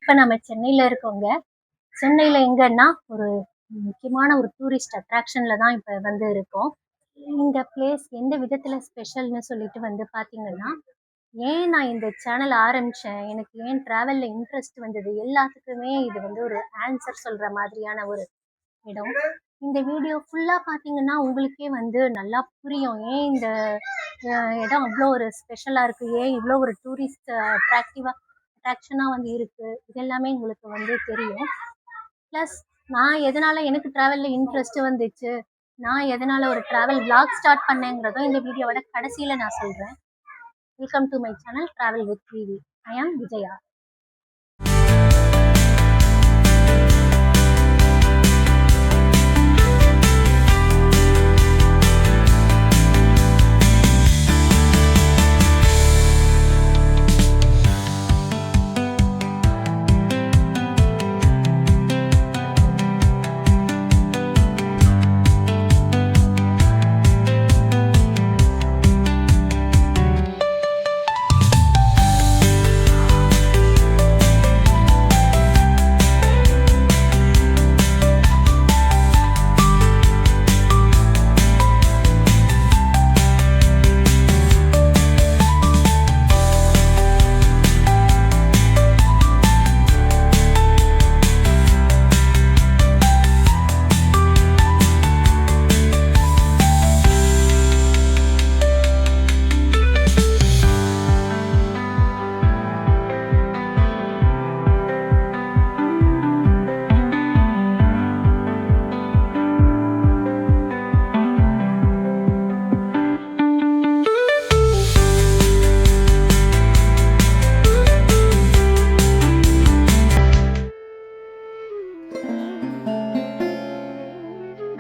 இப்போ நம்ம சென்னையில் இருக்கோங்க. சென்னையில் எங்கன்னா ஒரு முக்கியமான ஒரு டூரிஸ்ட் அட்ராக்ஷனில் தான் இப்போ வந்து இருக்கோம். இந்த பிளேஸ் எந்த விதத்தில் ஸ்பெஷல்னு சொல்லிட்டு வந்து பார்த்தீங்கன்னா, ஏன் நான் இந்த சேனல் ஆரம்பித்தேன், எனக்கு ஏன் ட்ராவலில் இன்ட்ரெஸ்ட் வந்தது, எல்லாத்துக்குமே இது வந்து ஒரு ஆன்சர் சொல்கிற மாதிரியான ஒரு இடம். இந்த வீடியோ ஃபுல்லாக பார்த்தீங்கன்னா உங்களுக்கே வந்து நல்லா புரியும். ஏன் இந்த இடம் அவ்வளோ ஒரு ஸ்பெஷலாக இருக்குது, ஏன் இவ்வளோ ஒரு டூரிஸ்ட் அட்ராக்ஷனாக வந்து இருக்குது, இதெல்லாமே உங்களுக்கு வந்து தெரியும். ப்ளஸ் நான் எதனால் எனக்கு ட்ராவலில் இன்ட்ரெஸ்ட் வந்துச்சு, நான் எதனால் ஒரு ட்ராவல் விளாக் ஸ்டார்ட் பண்ணேங்கிறதும் இந்த வீடியோவோட கடைசியில் நான் சொல்கிறேன். Welcome to my channel travel with Vivi. I am Vijaya.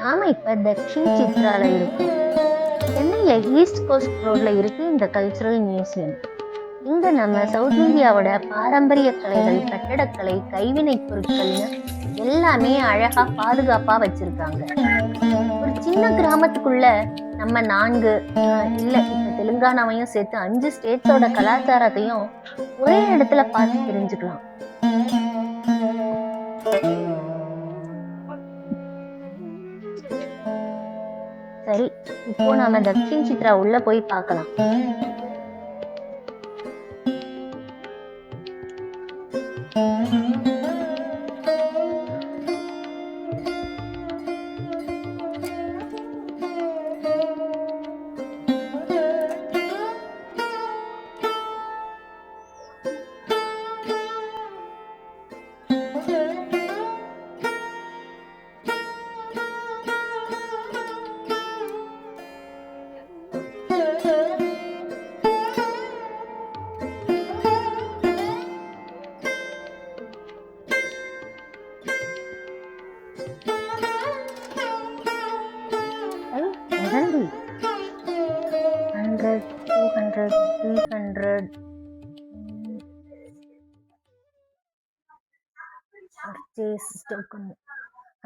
நாம இப்ப தக்ஷின் சித்ரால இருக்கோம். சென்னையில ஈஸ்ட் கோஸ்ட் ரோட்ல இருக்கு இந்த கல்ச்சுரல் மியூசியம். இங்க நம்ம சவுத் இந்தியாவோட பாரம்பரிய கலைகள், கட்டடக்கலை, கைவினை பொருட்கள்னு எல்லாமே அழகா பாதுகாப்பா வச்சிருக்காங்க. ஒரு சின்ன கிராமத்துக்குள்ள நம்ம 4 இல்ல இப்ப தெலுங்கானாவையும் சேர்த்து 5 ஸ்டேட்ஸோட கலாச்சாரத்தையும் ஒரே இடத்துல பார்த்து தெரிஞ்சுக்கலாம். சரி, இப்போ நாம தக்ஷின் சித்ரா உள்ள போய் பார்க்கலாம்.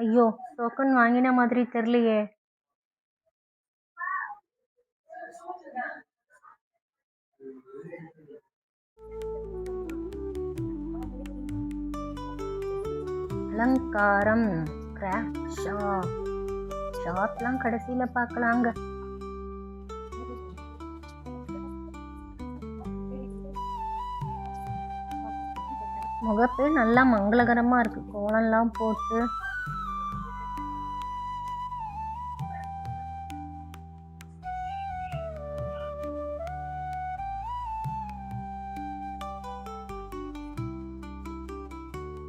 ஐயோ, டோக்கன் வாங்கின மாதிரி தெரியலையே. அலங்காரம் கிராஃப்ட் ஷாப்லாம் கடைசியில பார்க்கலாங்க. முகப்பு நல்லா மங்களகரமா இருக்கு, கோலம்லாம் போட்டு.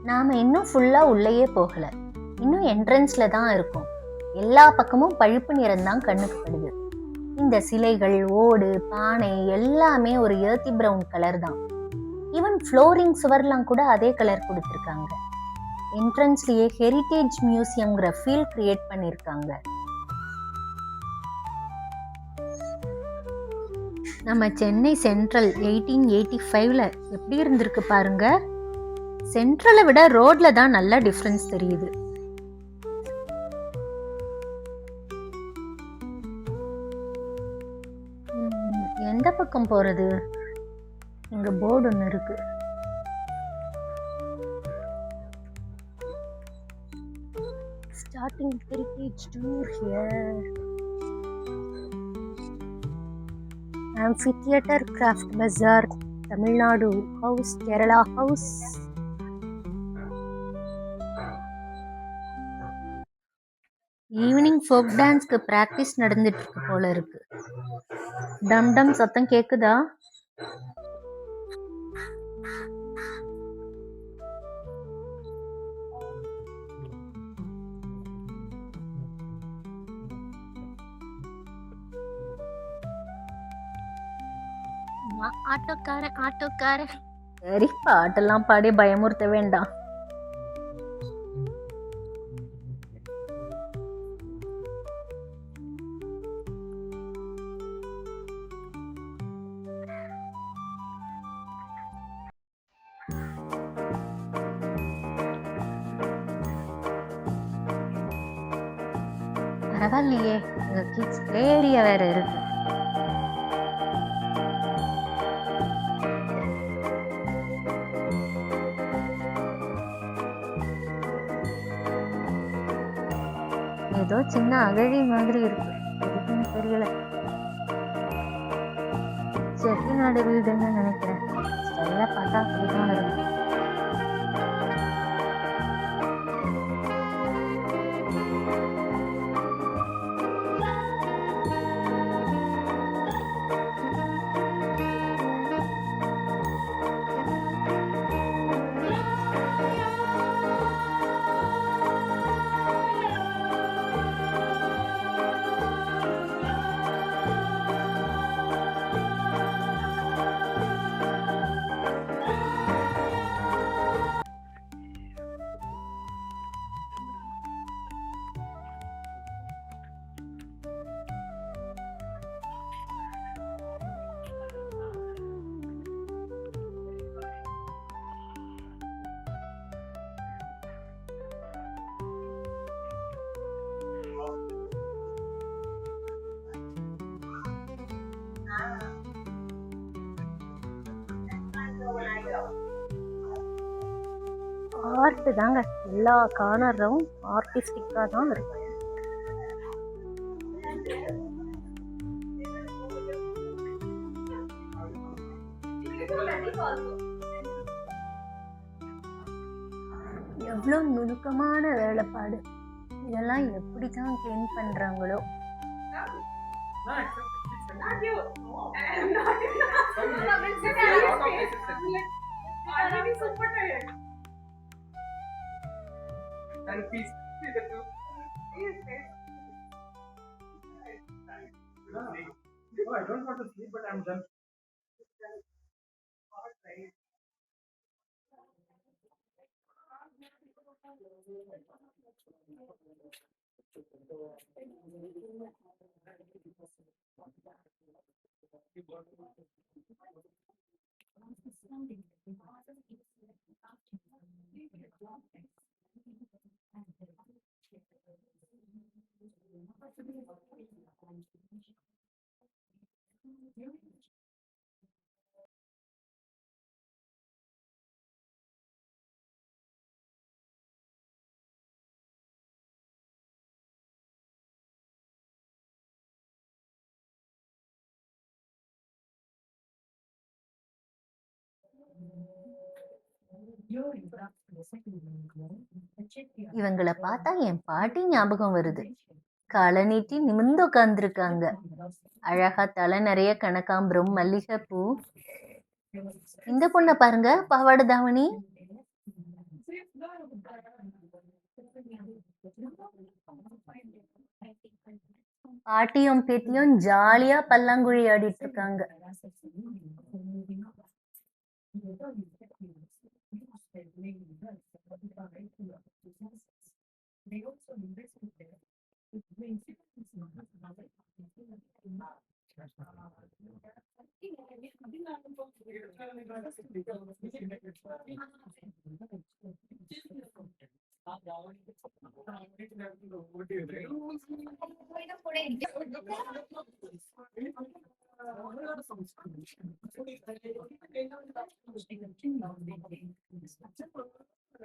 நாம இன்னும் ஃபுல்லா உள்ளேயே போகல, இன்னும் என்ட்ரன்ஸ்ல தான் இருக்கும். எல்லா பக்கமும் பழுப்பு நிறம் தான் கண்ணுக்கு படுது. இந்த சிலைகள், ஓடு, பானை எல்லாமே ஒரு ஏர்த்தி பிரவுன் கலர் தான். ஈவன் ஃப்ளோரிங் சுவர்லாம் கூட அதே கலர் கொடுத்துருக்காங்க. என்ட்ரன்ஸ்லயே ஹெரிட்டேஜ் மியூசியம்ங்கிற ஃபீல் கிரியேட் பண்ணியிருக்காங்க. நம்ம சென்னை சென்ட்ரல் 1885ல எப்படி இருந்திருக்கு பாருங்க. சென்ட்ரலை விட ரோட்ல தான் நல்ல டிஃபரன்ஸ் தெரியுது. எந்த பக்கம் போறது? இங்க போர்டு ஒன்று இருக்கு. starting heritage tour here. Amphitheater Craft Bazaar, Tamil Nadu House, Kerala House. Evening folk டான்ஸ்க்கு ப்ராக்டிஸ் நடந்துட்டு இருக்கு போல இருக்கு. டம் டம் சத்தம் கேக்குதா? ஆட்டோக்கார சரி, பாட்டெல்லாம் பாடி பயமுறுத்த வேண்டாம். பரவாயில்லையே, இங்க கிட்ஸ் பிளே ஏரியா வேற இருக்கு. ஏதோ சின்ன அகழி மாதிரி இருக்கு, எதுக்குன்னு தெரியல. செட்டிநாடு வீடுன்னு நினைக்கிறேன். ஸ்டைலா பார்த்தா அப்படிதான் இருக்கு. ஆர்ட் தாங்க, எல்லா கார்னரும் ஆர்டிஸ்டிக்கா தான் இருக்கு. எவ்வளவு நுணுக்கமான வேலைப்பாடு, இதெல்லாம் எப்படிதான் கிளீன் பண்றாங்களோ. And please see the two. No, I don't want to sleep, but I'm done. இவங்களை பார்த்தா என் பாட்டி ஞாபகம் வருது. காலை நீட்டி நிமிர்ந்து உட்கார்ந்துருக்காங்க. அழகா தலை நிறைய கனகாம்பரம், மல்லிகை பூ. இந்த பொண்ணை பாருங்க, பாவாடை தாவணி. பாட்டியும் பேத்தியும் ஜாலியா பல்லாங்குழி ஆடிட்டு இருக்காங்க.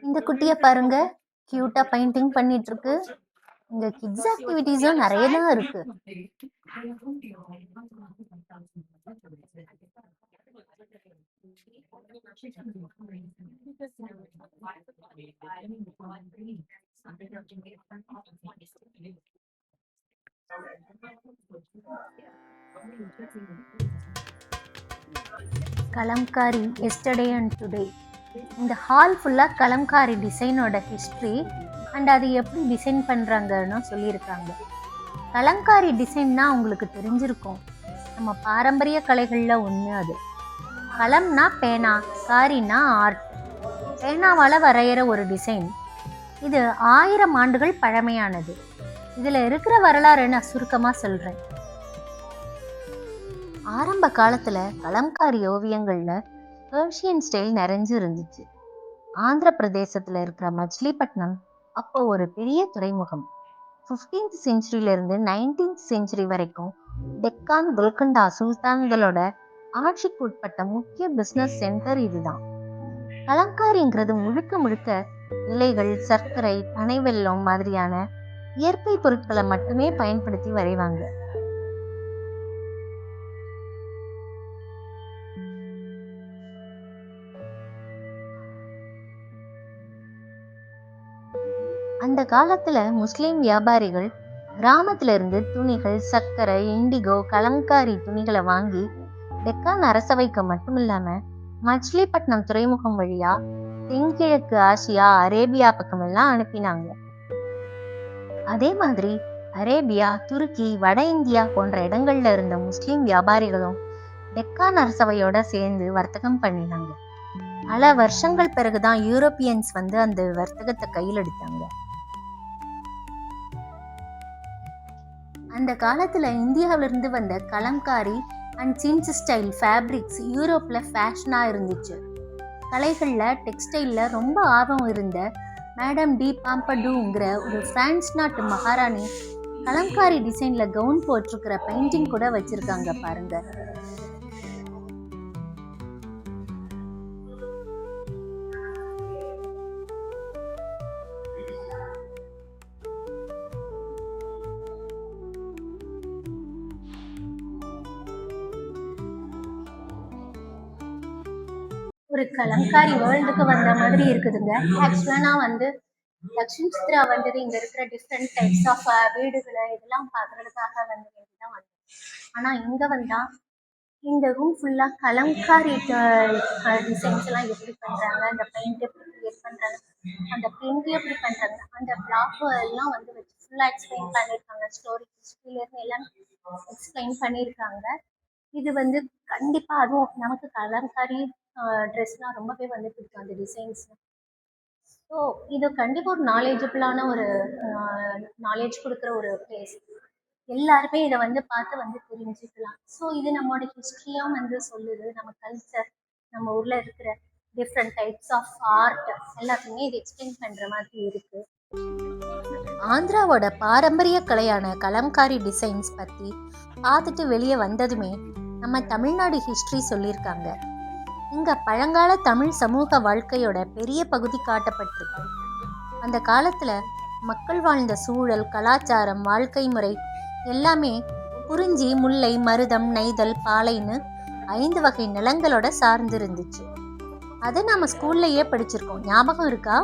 இந்த குட்டிய பாருங்க, கியூட்டா பெயிண்டிங் பண்ணிட்டு இருக்கு. இங்க கிட்ஸ் ஆக்டிவிட்டீஸும் நிறைய தான் இருக்கு. Kalamkari yesterday and today. இந்த ஹால் ஃபுல்லாக கலம்காரி டிசைனோட ஹிஸ்ட்ரி அண்ட் அது எப்படி டிசைன் பண்ணுறாங்கன்னு சொல்லியிருக்காங்க. கலம்காரி டிசைன்னா உங்களுக்கு தெரிஞ்சிருக்கும், நம்ம பாரம்பரிய கலைகளில் ஒன்று அது. கலம்னா பேனா, காரினா ஆர்ட். பேனாவால் வரைகிற ஒரு டிசைன். இது 1000 ஆண்டுகள் பழமையானது. இதில் இருக்கிற வரலாறு நான் சுருக்கமாக சொல்கிறேன். ஆரம்ப காலத்தில் கலம்காரி ஓவியங்களில் பெர்ஷியன் ஸ்டைல் நிறைஞ்சு இருந்துச்சு. ஆந்திர பிரதேசத்தில் இருக்கிற மச்சிலிப்பட்டினம் அப்போ ஒரு பெரிய துறைமுகம். 15th செஞ்சுரியிலிருந்து 19th செஞ்சுரி வரைக்கும் டெக்கான் குல்கண்டா சுல்தான்களோட ஆட்சிக்கு உட்பட்ட முக்கிய பிஸ்னஸ் சென்டர் இதுதான். கலம்காரிங்கிறது முழுக்க முழுக்க இலைகள், சர்க்கரை, பனை வெல்லம் மாதிரியான இயற்கை பொருட்களை மட்டுமே பயன்படுத்தி வரைவாங்க. அந்த காலத்துல முஸ்லிம் வியாபாரிகள் கிராமத்துல இருந்து துணிகள், சர்க்கரை, இண்டிகோ, கலம்காரி துணிகளை வாங்கி டெக்கான் அரசவைக்கு மட்டும் இல்லாம மச்சிலிப்பட்டினம் துறைமுகம் வழியா தென்கிழக்கு ஆசியா, அரேபியா பக்கம் எல்லாம் அனுப்பினாங்க. அதே மாதிரி அரேபியா, துருக்கி, வட இந்தியா போன்ற இடங்கள்ல இருந்த முஸ்லிம் வியாபாரிகளும் டெக்கான் அரசவையோட சேர்ந்து வர்த்தகம் பண்ணினாங்க. பல வருஷங்கள் பிறகுதான் யூரோப்பியன்ஸ் வந்து அந்த வர்த்தகத்தை கையில் எடுத்தாங்க. அந்த காலத்துல இந்தியாவிலிருந்து வந்த kalamkari and chintz style fabrics யூரோப்ல ஃபேஷனா இருந்துச்சு. கலைகள்ல, டெக்ஸ்டைல்ல ரொம்ப ஆர்வம் இருந்த மேடம் டி பாம்படூங்கிற ஒரு பிரான்ஸ் நாட்டு மகாராணி கலம்காரி டிசைன்ல கவுன் போட்டிருக்கிற பெயிண்டிங் கூட வச்சிருக்காங்க பாருங்க. ஒரு கலம்காரி வேர்ல்டுக்கு வந்த மாதிரி இருக்குதுங்க. ஆக்சுவலா நான் வந்து லக்ஷ்மி சித்ரா வந்தது இங்க இருக்கிற டிஃப்ரெண்ட் டைப்ஸ் ஆஃப் வீடுகளை இதெல்லாம் பாக்குறதுக்காக வந்து வேண்டிதான் வந்தேன். ஆனா இங்க வந்தா இந்த ரூம் ஃபுல்லா கலம்காரி டிசைன்ஸ் எல்லாம் எப்படி பண்றாங்க, அந்த பெயிண்ட் எப்படி கிரியேட் பண்றாங்க, அந்த பிரிண்ட் எப்படி பண்றாங்க, அந்த பிளாக் எல்லாம் வந்து வச்சு ஃபுல்லா எக்ஸ்பிளைன் பண்ணியிருக்காங்க. ஸ்டோரி ஹிஸ்டரியில இருந்து எல்லாம் எக்ஸ்பிளைன் பண்ணியிருக்காங்க. இது வந்து கண்டிப்பா அதுவும் நமக்கு கலம்காரி ட்ரெஸ்லாம் ரொம்பவே வந்து பிடிக்கும், அந்த டிசைன்ஸ். ஸோ இது கண்டிப்பாக ஒரு நாலேஜபிளான ஒரு நாலேஜ் கொடுக்குற ஒரு பிளேஸ். எல்லாருமே இதை வந்து பார்த்து வந்து தெரிஞ்சுக்கலாம். ஸோ இது நம்மளோட ஹிஸ்ட்ரியும் வந்து சொல்லுது, நம்ம கல்ச்சர், நம்ம ஊரில் இருக்கிற டிஃப்ரெண்ட் டைப்ஸ் ஆஃப் ஆர்ட் எல்லாத்தையுமே இது எக்ஸ்பிளைன் பண்ணுற மாதிரி இருக்கு. ஆந்திராவோட பாரம்பரிய கலையான கலம்காரி டிசைன்ஸ் பற்றி பார்த்துட்டு வெளியே வந்ததுமே நம்ம தமிழ்நாடு ஹிஸ்ட்ரி சொல்லியிருக்காங்க. இங்க பழங்கால தமிழ் சமூக வாழ்க்கையோட பெரிய பகுதி காட்டப்பட்டிருக்கு. அந்த காலத்துல மக்கள் வாழ்ந்த சூழல், கலாச்சாரம், வாழ்க்கை முறை எல்லாமே குறிஞ்சி, முல்லை, மருதம், நெய்தல், பாலைன்னு 5 வகை நிலங்களோட சார்ந்து இருந்துச்சு. அதை நாம ஸ்கூல்லையே படிச்சிருக்கோம், ஞாபகம் இருக்கா?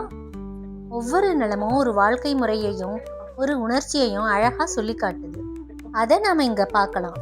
ஒவ்வொரு நிலமும் ஒரு வாழ்க்கை முறையையும் ஒரு உணர்ச்சியையும் அழகா சொல்லி காட்டுது. அதை நாம இங்க பார்க்கலாம்.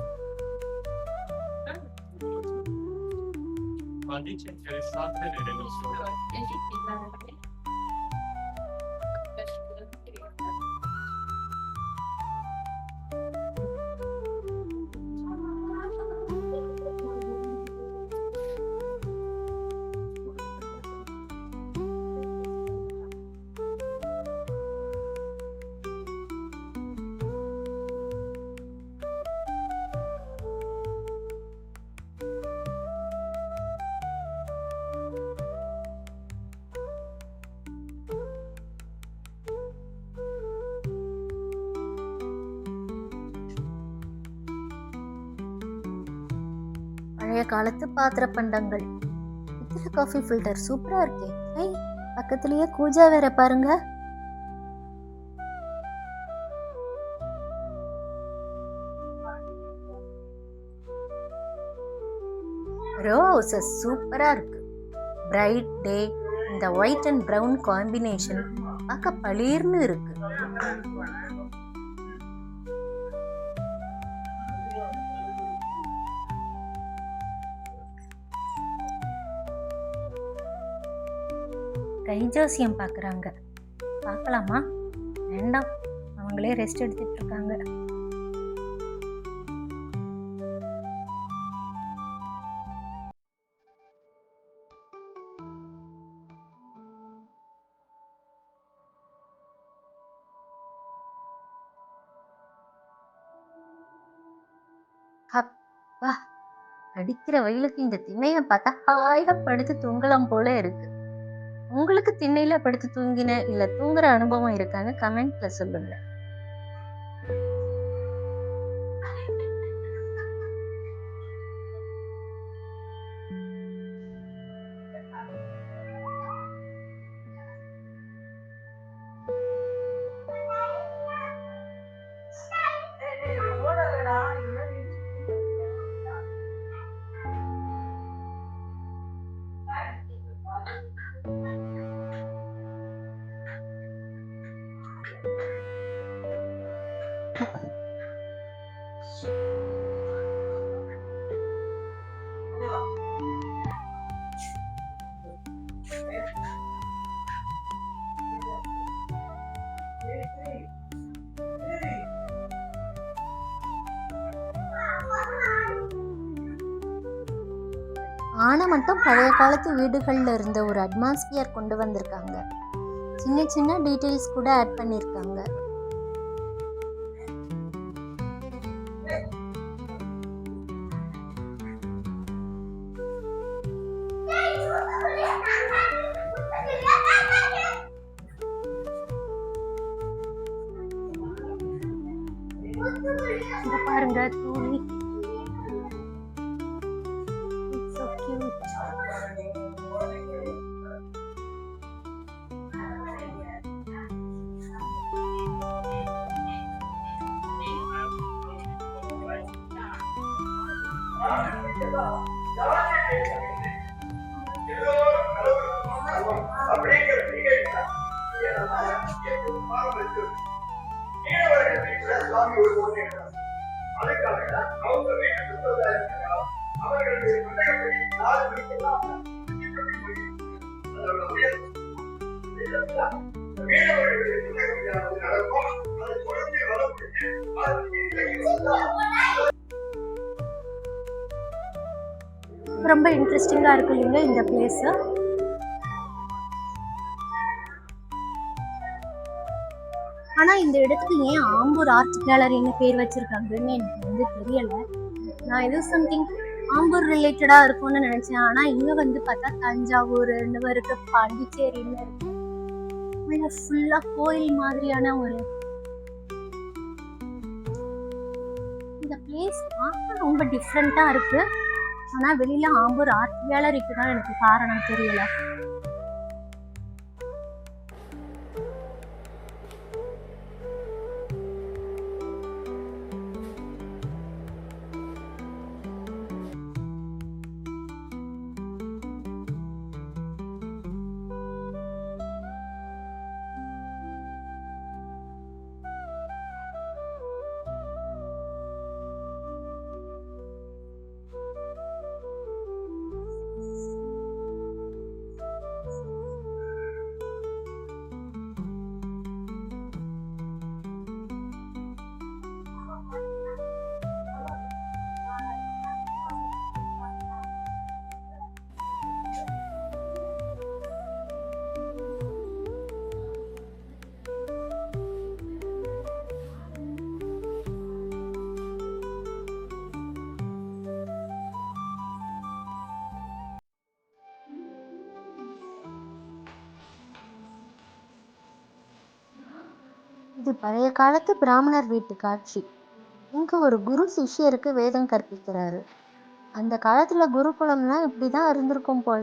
பழைய காலத்து பாத்திர பண்டங்கள். இதில் காஃபி ஃபில்டர் சூப்பரா இருக்கே. பக்கத்துலயே கூஜா வேற பாருங்க. ரோஸஸ் சூப்பராக இருக்கு. பிரைட் டே, இந்த ஒயிட் அண்ட் ப்ரௌன் காம்பினேஷன் பார்க்க பளீர்னு இருக்கு. கைஜோசியம் பார்க்குறாங்க. பார்க்கலாமா? வேண்டாம், அவங்களே ரெஸ்ட் எடுத்துட்டு இருக்காங்க. அப்பா, அடிக்கிற வெயிலுக்கு இந்த திண்ணையை பார்த்தா ஹாயா படுத்து தூங்கலாம் போல இருக்கு. உங்களுக்கு திண்ணையில படுத்து தூங்கின இல்ல தூங்குற அனுபவம் இருக்கான்னு கமெண்ட்ல சொல்லுங்க. ஆனா மட்டும் பழைய காலத்து வீடுகள்ல இருந்த ஒரு அட்மாஸ்பியர் கொண்டு வந்திருக்காங்க. சின்ன சின்ன டீடைல்ஸ் கூட ஆட் பண்ணிருக்காங்க. இங்க பாருங்க தூளி. It's so cute. ரொம்ப இன்ட்ரெஸ்டிங்கா இருக்கு இல்லைங்க இந்த பிளேஸ். ஆனா இந்த இடத்துக்கு ஏன் ஆம்பூர் ஆர்ட் கேலரின்னு பேர் வச்சிருக்காங்கன்னு எனக்கு வந்து தெரியல. நான் ஏதோ சம்திங் ஆம்பூர் ரிலேட்டடா இருக்கும்னு நினைச்சேன். ஆனா இங்க வந்து பார்த்தா தஞ்சாவூர் இருக்கு, பாண்டிச்சேரின்னு இருக்கு. ஃபுல்லா கோயில் மாதிரியான ஒரு இந்த பிளேஸ் பார்க்க ரொம்ப டிஃப்ரெண்டா இருக்கு. ஆனா வெளியில ஆம்பூர் ஆர்ட் கேலரிக்கு தான் எனக்கு காரணம் தெரியல. இது பழைய காலத்து பிராமணர் வீட்டு காட்சி. இங்க ஒரு குரு சிஷ்யருக்கு வேதம் கற்பிக்கிறாரு. அந்த காலத்துல குருகுலம்னா இப்படிதான் இருந்திருக்கும் போல.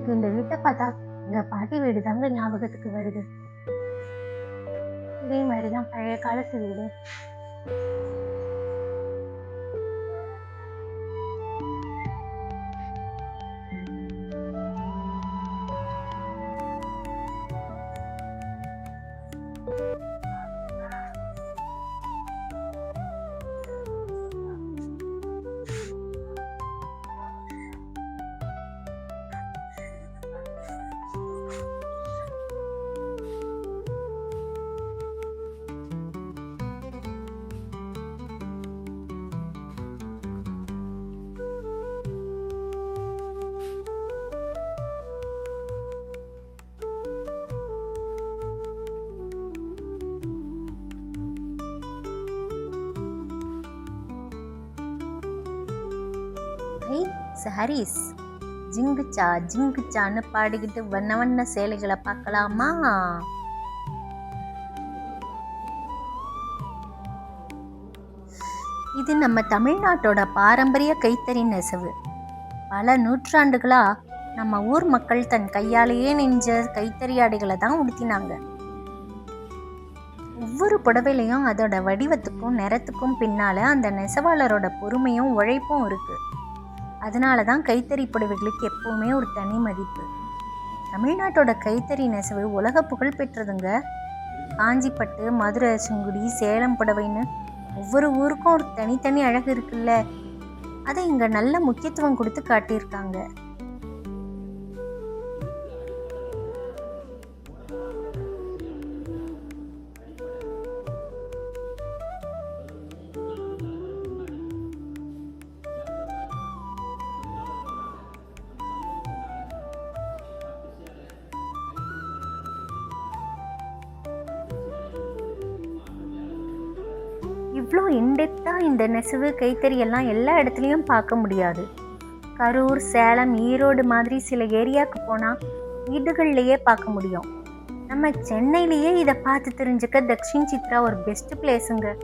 எனக்கு இந்த வீட்டை பார்த்தா எங்க பாட்டி வீடு தாங்க ஞாபகத்துக்கு வருது. இதே மாதிரிதான் பழைய காலத்து வீடு. சாரீஸ் ஜிங்குச்சா ஜிங்குச்சான்னு பாடிக்கிட்டு வண்ண வண்ண சேலைகளை பார்க்கலாமா? இது நம்ம தமிழ்நாட்டோட பாரம்பரிய கைத்தறி நெசவு. பல நூற்றாண்டுகளா நம்ம ஊர் மக்கள் தன் கையாலேயே நெஞ்ச கைத்தறி ஆடைகளை தான் உடுத்தினாங்க. ஒவ்வொரு புடவையிலையும் அதோட வடிவத்துக்கும் நிறத்துக்கும் பின்னால அந்த நெசவாளரோட பொறுமையும் உழைப்பும் இருக்கு. அதனால தான் கைத்தறி புடவைகளுக்கு எப்பவுமே ஒரு தனி மதிப்பு. தமிழ்நாட்டோட கைத்தறி நெசவு உலக புகழ் பெற்றதுங்க. காஞ்சிப்பட்டு, மதுரை சுங்குடி, சேலம் புடவைன்னு ஒவ்வொரு ஊருக்கும் ஒரு தனித்தனி அழகு இருக்குல்ல. அதை இங்க நல்ல முக்கியத்துவம் கொடுத்து காட்டியிருக்காங்க. இவ்வளோ இன்டெப்த்தாக இந்த நெசவு கைத்தறி எல்லாம் எல்லா இடத்துலையும் பார்க்க முடியாது. கரூர், சேலம், ஈரோடு மாதிரி சில ஏரியாவுக்கு போனால் வீடுகள்லையே பார்க்க முடியும். நம்ம சென்னையிலேயே இதை பார்த்து தெரிஞ்சுக்க தக்ஷின் சித்ரா ஒரு பெஸ்ட் பிளேஸுங்க.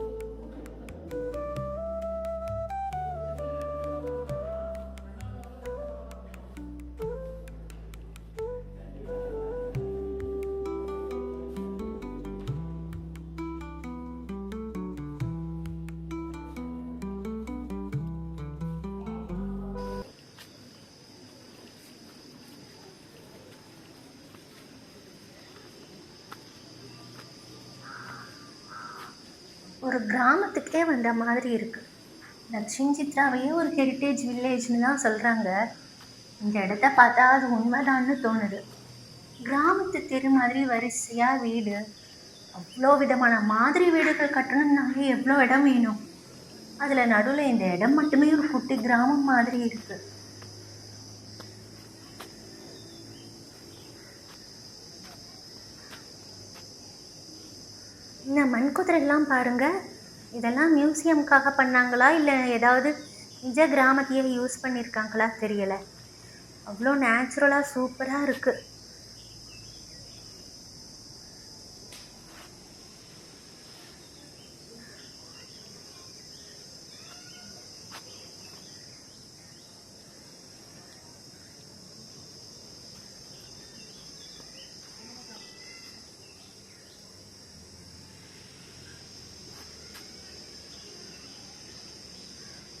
ஒரு கிராமத்துக்கே வந்த மாதிரி இருக்குது. தக்ஷின் சித்ராவையே ஒரு ஹெரிட்டேஜ் வில்லேஜ்னு தான் சொல்கிறாங்க. இந்த இடத்த பார்த்தா அது உண்மைதான்னு தோணுது. கிராமத்து தெரு மாதிரி வரிசையாக வீடு, அவ்வளோ விதமான மாதிரி வீடுகள் கட்டணும்னாலே எவ்வளோ இடம் வேணும். அதில் நடுவில் இந்த இடம் மட்டுமே ஒரு குட்டி கிராமம் மாதிரி இருக்குது. இந்த மண்குதிரைலாம் பாருங்கள். இதெல்லாம் மியூசியம்காக பண்ணாங்களா இல்லை ஏதாவது நிஜ கிராமத்தையே யூஸ் பண்ணியிருக்காங்களா தெரியலை. அவ்வளோ நேச்சுரலாக சூப்பராக இருக்குது.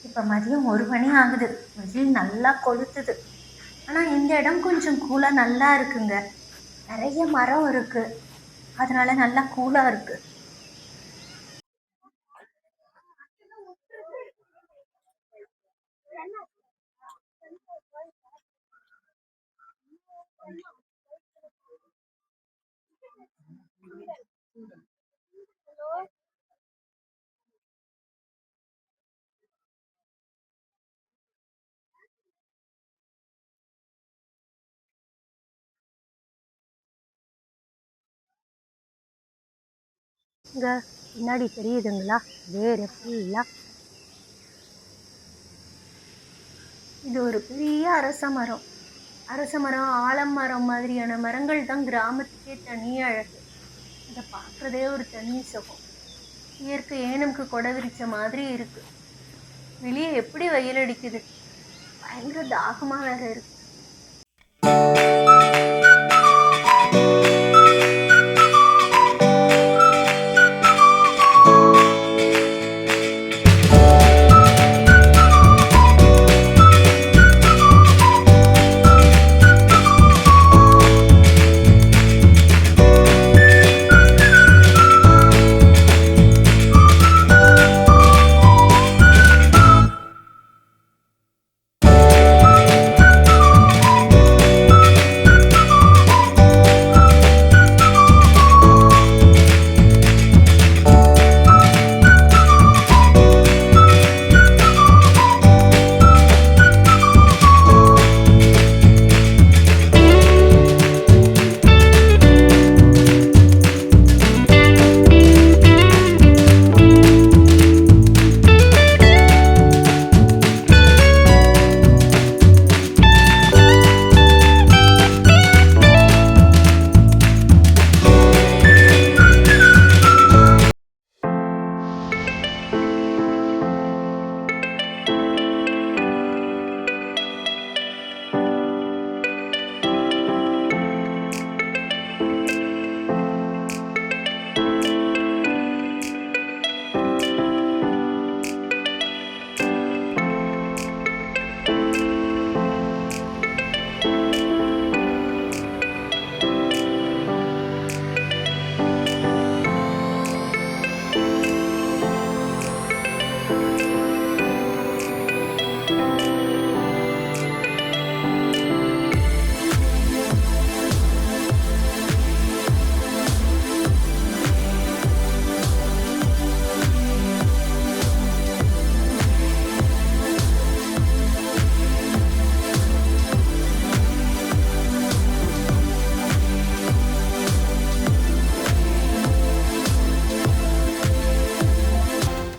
இப்போ மதியம் 1 மணி ஆகுது. வெயில் நல்லா கொளுத்துது. ஆனால் இந்த இடம் கொஞ்சம் கூலாக நல்லா இருக்குங்க. நிறைய மரம் இருக்குது, அதனால நல்லா கூலாக இருக்குது. இங்க பின்னாடி தெரியுதுங்களா, வேறு ஃபுல்லாக இது ஒரு பெரிய அரச மரம். அரச மரம், ஆலமரம் மாதிரியான மரங்கள் தான் கிராமத்துக்கே தனி அழகு. அதை பார்க்குறதே ஒரு தனி சுகம். இயற்கையே நமக்கு கொடை விரிச்ச மாதிரி இருக்குது. வெளியே எப்படி வெயில் அடிக்குது, பயங்கர தாகமாக வேற இருக்கு.